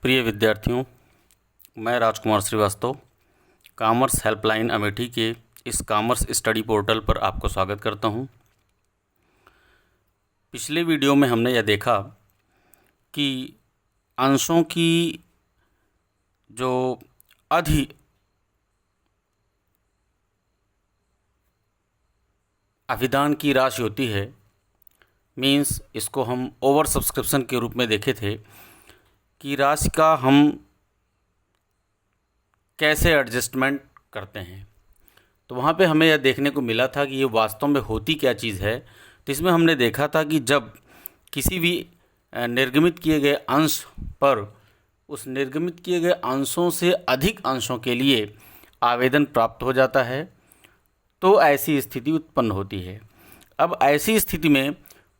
प्रिय विद्यार्थियों, मैं राजकुमार श्रीवास्तव कॉमर्स हेल्पलाइन अमेठी के इस कॉमर्स स्टडी पोर्टल पर आपको स्वागत करता हूं। पिछले वीडियो में हमने यह देखा कि अंशों की जो अभिदान की राशि होती है, मीन्स इसको हम ओवर सब्सक्रिप्शन के रूप में देखे थे कि राशि का हम कैसे एडजस्टमेंट करते हैं। तो वहाँ पे हमें यह देखने को मिला था कि ये वास्तव में होती क्या चीज़ है। तो इसमें हमने देखा था कि जब किसी भी निर्गमित किए गए अंश पर उस निर्गमित किए गए अंशों से अधिक अंशों के लिए आवेदन प्राप्त हो जाता है तो ऐसी स्थिति उत्पन्न होती है। अब ऐसी स्थिति में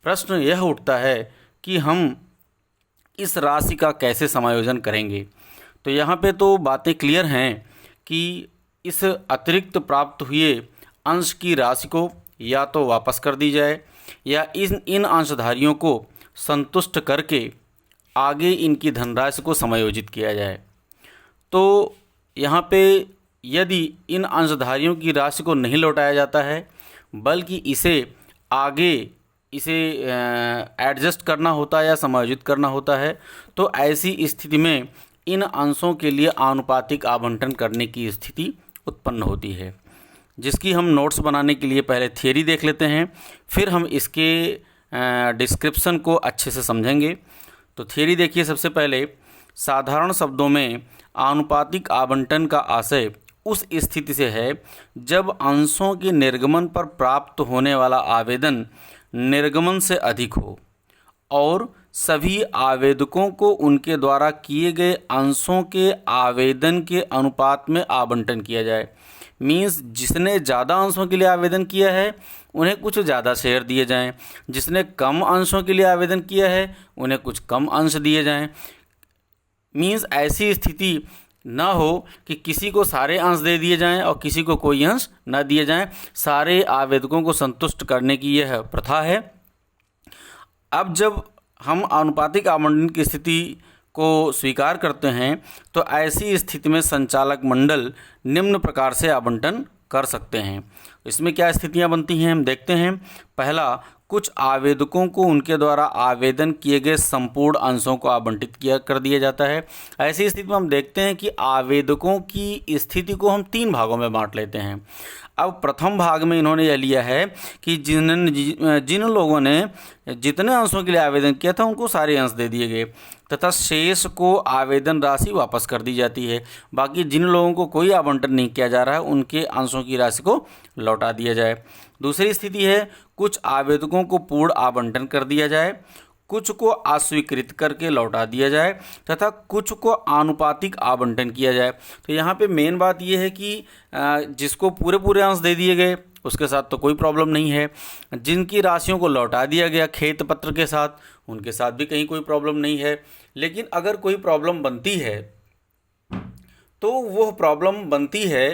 प्रश्न यह उठता है कि हम इस राशि का कैसे समायोजन करेंगे। तो यहाँ पे तो बातें क्लियर हैं कि इस अतिरिक्त प्राप्त हुए अंश की राशि को या तो वापस कर दी जाए या इन अंशधारियों को संतुष्ट करके आगे इनकी धनराशि को समायोजित किया जाए। तो यहाँ पे यदि इन अंशधारियों की राशि को नहीं लौटाया जाता है बल्कि इसे एडजस्ट करना होता है या समायोजित करना होता है, तो ऐसी स्थिति में इन अंशों के लिए आनुपातिक आवंटन करने की स्थिति उत्पन्न होती है, जिसकी हम नोट्स बनाने के लिए पहले थियरी देख लेते हैं, फिर हम इसके डिस्क्रिप्शन को अच्छे से समझेंगे। तो थियरी देखिए। सबसे पहले साधारण शब्दों में आनुपातिक आवंटन का आशय उस स्थिति से है जब अंशों के निर्गमन पर प्राप्त होने वाला आवेदन निर्गमन से अधिक हो और सभी आवेदकों को उनके द्वारा किए गए अंशों के आवेदन के अनुपात में आवंटन किया जाए। मीन्स जिसने ज़्यादा अंशों के लिए आवेदन किया है उन्हें कुछ ज़्यादा शेयर दिए जाएं, जिसने कम अंशों के लिए आवेदन किया है उन्हें कुछ कम अंश दिए जाएं। मीन्स ऐसी स्थिति ना हो कि किसी को सारे अंश दे दिए जाएं और किसी को कोई अंश ना दिए जाएं। सारे आवेदकों को संतुष्ट करने की यह प्रथा है। अब जब हम आनुपातिक आवंटन की स्थिति को स्वीकार करते हैं तो ऐसी स्थिति में संचालक मंडल निम्न प्रकार से आवंटन कर सकते हैं। इसमें क्या स्थितियां बनती हैं हम देखते हैं। पहला, कुछ आवेदकों को उनके द्वारा आवेदन किए गए संपूर्ण अंशों को आवंटित कर दिया जाता है। ऐसी स्थिति में हम देखते हैं कि आवेदकों की स्थिति को हम 3 भागों में बांट लेते हैं। अब प्रथम भाग में इन्होंने यह लिया है कि जिन लोगों ने जितने अंशों के लिए आवेदन किया था उनको सारे अंश दे दिए गए तथा शेष को आवेदन राशि वापस कर दी जाती है। बाकी जिन लोगों को कोई आवंटन नहीं किया जा रहा है उनके अंशों की राशि को लौटा दिया जाए। दूसरी स्थिति है, कुछ आवेदकों को पूर्ण आवंटन कर दिया जाए, कुछ को अस्वीकृत करके लौटा दिया जाए तथा कुछ को आनुपातिक आवंटन किया जाए। तो यहाँ पे मेन बात यह है कि जिसको पूरे अंश दे दिए गए उसके साथ तो कोई प्रॉब्लम नहीं है। जिनकी राशियों को लौटा दिया गया खेत पत्र के साथ उनके साथ भी कहीं कोई प्रॉब्लम नहीं है। लेकिन अगर कोई प्रॉब्लम बनती है तो वह प्रॉब्लम बनती है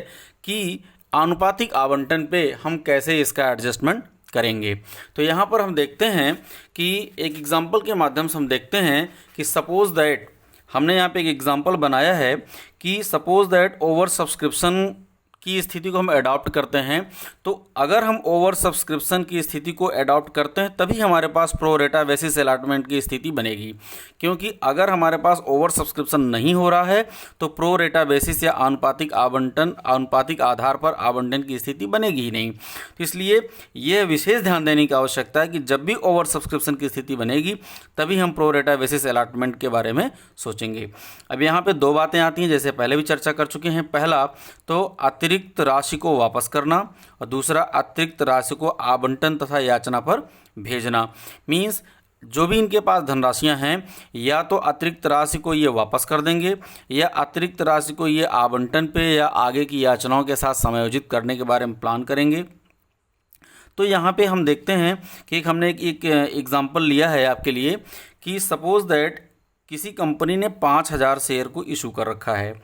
कि आनुपातिक आवंटन पे हम कैसे इसका एडजस्टमेंट करेंगे। तो यहाँ पर हम देखते हैं कि एक एग्जांपल के माध्यम से हम देखते हैं कि सपोज दैट हमने यहाँ पे एक एग्जांपल बनाया है कि सपोज दैट ओवर सब्सक्रिप्शन की स्थिति को हम अडॉप्ट करते हैं। तो अगर हम ओवर सब्सक्रिप्शन की स्थिति को अडॉप्ट करते हैं तभी हमारे पास प्रो रेटा बेसिस अलॉटमेंट की स्थिति बनेगी, क्योंकि अगर हमारे पास ओवर सब्सक्रिप्शन नहीं हो रहा है तो प्रो रेटा बेसिस या आनुपातिक आधार पर आवंटन की स्थिति बनेगी ही नहीं। तो इसलिए यह विशेष ध्यान देने की आवश्यकता है कि जब भी ओवर सब्सक्रिप्शन की स्थिति बनेगी तभी हम प्रो रेटा बेसिस अलॉटमेंट के बारे में सोचेंगे। अब यहाँ पे 2 बातें आती हैं, जैसे पहले भी चर्चा कर चुके हैं। पहला तो अतिरिक्त राशि को वापस करना और दूसरा अतिरिक्त राशि को आवंटन तथा याचना पर भेजना। मीन्स जो भी इनके पास धनराशियां हैं या तो अतिरिक्त राशि को ये वापस कर देंगे या अतिरिक्त राशि को ये आवंटन पे या आगे की याचनाओं के साथ समायोजित करने के बारे में प्लान करेंगे। तो यहाँ पे हम देखते हैं कि हमने एक एग्जाम्पल लिया है आपके लिए कि सपोज दैट किसी कंपनी ने 5000 शेयर को इशू कर रखा है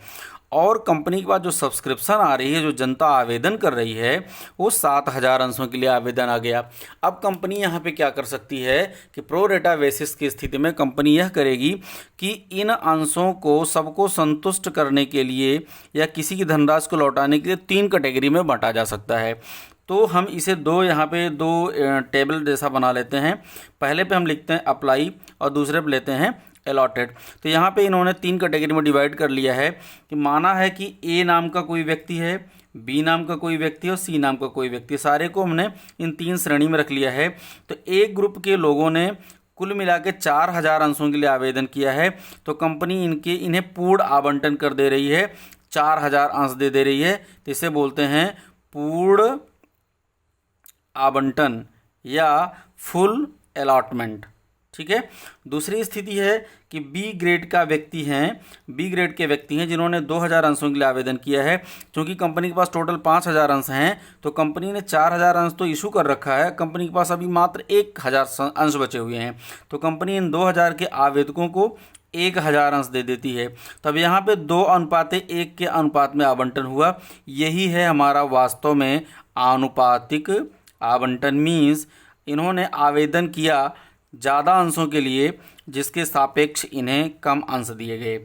और कंपनी के पास जो सब्सक्रिप्शन आ रही है, जो जनता आवेदन कर रही है, वो 7,000 अंशों के लिए आवेदन आ गया। अब कंपनी यहाँ पे क्या कर सकती है कि प्रो रेटा बेसिस की स्थिति में कंपनी यह करेगी कि इन अंशों को सबको संतुष्ट करने के लिए या किसी की धनराशि को लौटाने के लिए 3 कैटेगरी में बांटा जा सकता है। तो हम इसे यहाँ पे दो टेबल जैसा बना लेते हैं। पहले पे हम लिखते हैं अप्लाई और दूसरे पे लेते हैं अलॉटेड। तो यहाँ पे इन्होंने 3 कैटेगरी में डिवाइड कर लिया है कि माना है कि ए नाम का कोई व्यक्ति है, बी नाम का कोई व्यक्ति और सी नाम का कोई व्यक्ति, सारे को हमने इन 3 श्रेणी में रख लिया है। तो एक ग्रुप के लोगों ने कुल मिला के 4,000 अंशों के लिए आवेदन किया है, तो कंपनी इन्हें पूर्ण आवंटन कर दे रही है, 4,000 अंश दे रही है। तो इसे बोलते हैं पूर्ण आवंटन या फुल अलॉटमेंट। ठीक है। दूसरी स्थिति है कि बी ग्रेड के व्यक्ति हैं जिन्होंने 2,000 अंशों के लिए आवेदन किया है। क्योंकि कंपनी के पास टोटल 5,000 अंश हैं, तो कंपनी ने 4,000 अंश तो इशू कर रखा है, कंपनी के पास अभी मात्र 1,000 अंश बचे हुए हैं। तो कंपनी इन 2,000 के आवेदकों को 1,000 अंश दे देती है। तब यहाँ पे 2:1 के अनुपात में आवंटन हुआ। यही है हमारा वास्तव में आनुपातिक आवंटन। मीन्स इन्होंने आवेदन किया ज़्यादा अंशों के लिए जिसके सापेक्ष इन्हें कम अंश दिए गए।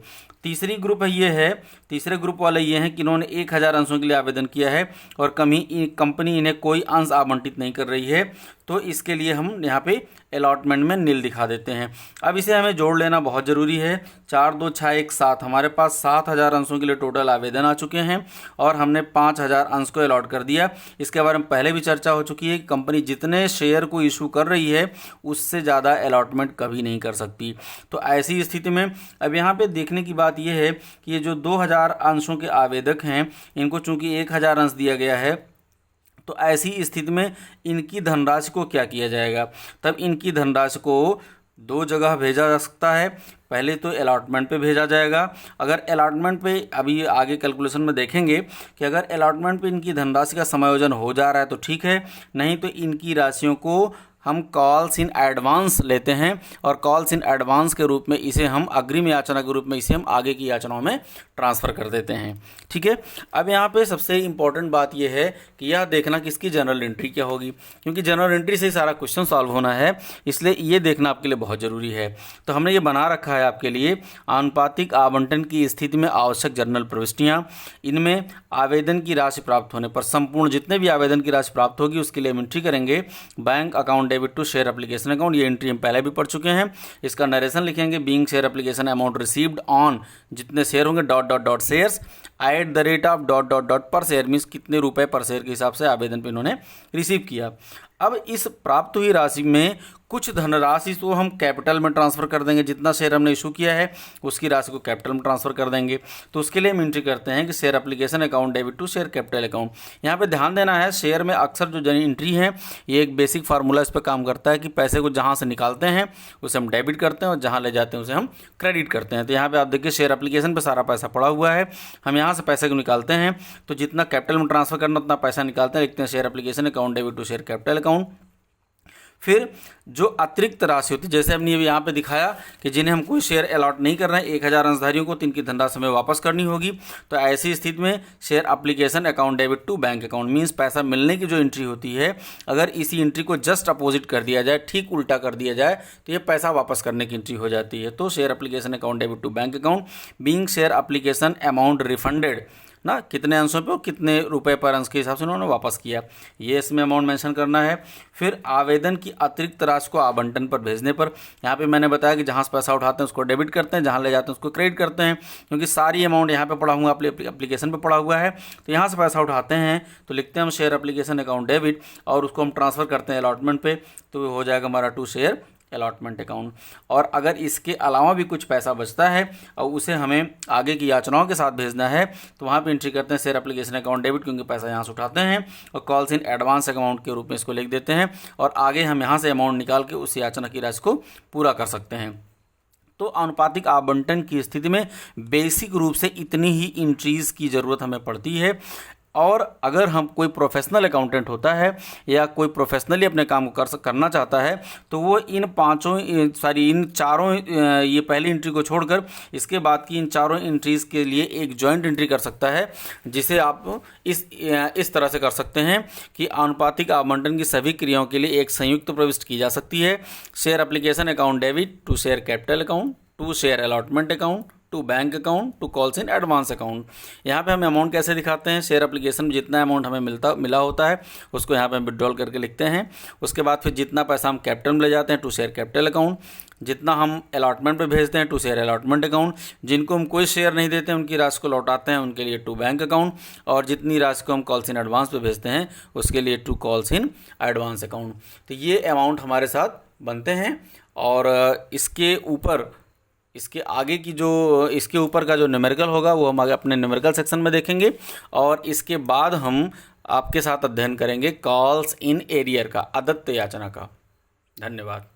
तीसरी ग्रुप वाले ये हैं कि इन्होंने 1,000 अंशों के लिए आवेदन किया है और कंपनी इन्हें कोई अंश आवंटित नहीं कर रही है, तो इसके लिए हम यहाँ पे अलॉटमेंट में नील दिखा देते हैं। अब इसे हमें जोड़ लेना बहुत ज़रूरी है। 4 2 6 1 7, हमारे पास 7,000 अंशों के लिए टोटल आवेदन आ चुके हैं और हमने 5,000 अंश को अलॉट कर दिया। इसके बारे में पहले भी चर्चा हो चुकी है कि कंपनी जितने शेयर को इशू कर रही है उससे ज़्यादा अलॉटमेंट कभी नहीं कर सकती। तो ऐसी स्थिति में अब यहाँ पे देखने की बात यह है कि ये जो 2,000 अंशों के आवेदक हैं, इनको चूंकि 1,000 अंश दिया गया है, तो ऐसी स्थिति में इनकी धनराशि को क्या किया जाएगा। तब इनकी धनराशि को 2 जगह भेजा जा सकता है। पहले तो अलॉटमेंट पे भेजा जाएगा। अगर अलॉटमेंट पे अभी आगे कैलकुलेशन में देखेंगे कि अगर अलॉटमेंट पे इनकी धनराशि का समायोजन हो जा रहा है तो ठीक है, नहीं तो इनकी राशियों को हम कॉल्स इन एडवांस लेते हैं और कॉल्स इन एडवांस के रूप में इसे हम अग्रिम याचना के रूप में इसे हम आगे की याचनाओं में ट्रांसफ़र कर देते हैं। ठीक है। अब यहाँ पे सबसे इम्पॉर्टेंट बात यह है कि यह देखना कि इसकी जनरल एंट्री क्या होगी, क्योंकि जनरल एंट्री से ही सारा क्वेश्चन सॉल्व होना है, इसलिए ये देखना आपके लिए बहुत ज़रूरी है। तो हमने ये बना रखा है आपके लिए आनुपातिक आवंटन की स्थिति में आवश्यक जनरल प्रविष्टियाँ। इनमें आवेदन की राशि प्राप्त होने पर संपूर्ण जितने भी आवेदन की राशि प्राप्त होगी उसके लिए हम एंट्री करेंगे bank account debit to share application account. ये एंट्री हम पहले भी पढ़ चुके हैं। इसका नरेशन लिखेंगे being share application amount received on, जितने शेयर होंगे dot shares at the rate of dot per share, means कितने रुपए पर शेयर के हिसाब से आवेदन पे इन्होंने रिसीव किया। अब इस प्राप्त हुई राशि में कुछ धनराशि तो हम कैपिटल में ट्रांसफ़र कर देंगे, जितना शेयर हमने इशू किया है उसकी राशि को कैपिटल में ट्रांसफ़र कर देंगे। तो उसके लिए हम एंट्री करते हैं कि share application account debit to share capital account. यहाँ पे ध्यान देना है, शेयर में अक्सर जो एंट्री है ये एक बेसिक फार्मूला इस पर काम करता है कि पैसे को जहाँ से निकालते हैं उसे हम डेबिट करते हैं और जहाँ ले जाते हैं उसे हम क्रेडिट करते हैं। तो यहाँ पर आप देखिए शेयर एप्लीकेशन पर सारा पैसा पड़ा हुआ है, हम यहाँ से पैसे को निकालते हैं तो जितना कैपिटल में ट्रांसफ़र करना उतना पैसा निकालते हैं, लिखते हैं share application account debit to share capital account. फिर जो अतिरिक्त राशि होती है, जैसे हमने यहाँ पे दिखाया कि जिन्हें हम कोई शेयर अलॉट नहीं कर रहे हैं 1,000 अंशधारियों को, तो इनकी धनराशि हमें वापस करनी होगी। तो ऐसी स्थिति में share application account debit to bank account, means पैसा मिलने की जो एंट्री होती है, अगर इसी एंट्री को जस्ट अपोजिट कर दिया जाए, ठीक उल्टा कर दिया जाए, तो ये पैसा वापस करने की एंट्री हो जाती है। तो share application account debit to bank account being share application amount refunded ना, कितने अंशों पे और कितने रुपए पर अंश के हिसाब से उन्होंने वापस किया, ये इसमें अमाउंट मेंशन करना है। फिर आवेदन की अतिरिक्त राशि को आवंटन पर भेजने पर, यहाँ पे मैंने बताया कि जहाँ से पैसा उठाते हैं उसको डेबिट करते हैं, जहाँ ले जाते हैं उसको क्रेडिट करते हैं, क्योंकि सारी अमाउंट यहाँ पे पड़ा हुआ एप्लीकेशन पे पड़ा हुआ है। तो यहाँ से पैसा उठाते हैं तो लिखते हैं हम शेयर एप्लीकेशन अकाउंट डेबिट और उसको हम ट्रांसफ़र करते हैं अलॉटमेंट पे, तो हो जाएगा हमारा टू शेयर अलॉटमेंट अकाउंट। और अगर इसके अलावा भी कुछ पैसा बचता है और उसे हमें आगे की याचनाओं के साथ भेजना है तो वहाँ पे एंट्री करते हैं शेयर एप्लीकेशन अकाउंट डेबिट, क्योंकि पैसा यहाँ से उठाते हैं और कॉल्स इन एडवांस अमाउंट के रूप में इसको लिख देते हैं और आगे हम यहाँ से अमाउंट निकाल के उस याचना की राशि को पूरा कर सकते हैं। तो आनुपातिक आवंटन की स्थिति में बेसिक रूप से इतनी ही एंट्रीज की ज़रूरत हमें पड़ती है। और अगर हम कोई प्रोफेशनल अकाउंटेंट होता है या कोई प्रोफेशनली अपने काम को करना चाहता है तो वो इन चारों ये पहली एंट्री को छोड़कर इसके बाद की इन चारों एंट्रीज़ के लिए एक जॉइंट एंट्री कर सकता है, जिसे आप इस तरह से कर सकते हैं कि आनुपातिक आवंटन की सभी क्रियाओं के लिए एक संयुक्त प्रविष्टि की जा सकती है। Share application account debit to share capital account to share allotment account to bank account to calls in advance account. यहाँ पे हम अमाउंट कैसे दिखाते हैं, शेयर एप्लीकेशन में जितना अमाउंट हमें मिला होता है उसको यहाँ पे हम विड्रॉल करके लिखते हैं। उसके बाद फिर जितना पैसा हम कैपिटल में ले जाते हैं टू शेयर कैपिटल अकाउंट, जितना हम अलॉटमेंट पे भेजते हैं टू शेयर अलॉटमेंट अकाउंट, जिनको हम कोई शेयर नहीं देते हैं उनकी राशि को लौटाते हैं उनके लिए टू बैंक अकाउंट, और जितनी राशि को हम कॉल्स इन एडवांस पे भेजते हैं उसके लिए to calls in advance account. तो ये अमाउंट हमारे साथ बनते हैं। और इसके आगे की जो इसके ऊपर का जो न्यूमेरिकल होगा वो हम आगे अपने न्यूमेरिकल सेक्शन में देखेंगे। और इसके बाद हम आपके साथ अध्ययन करेंगे कॉल्स इन एरियर का, अदत्त याचना का। धन्यवाद।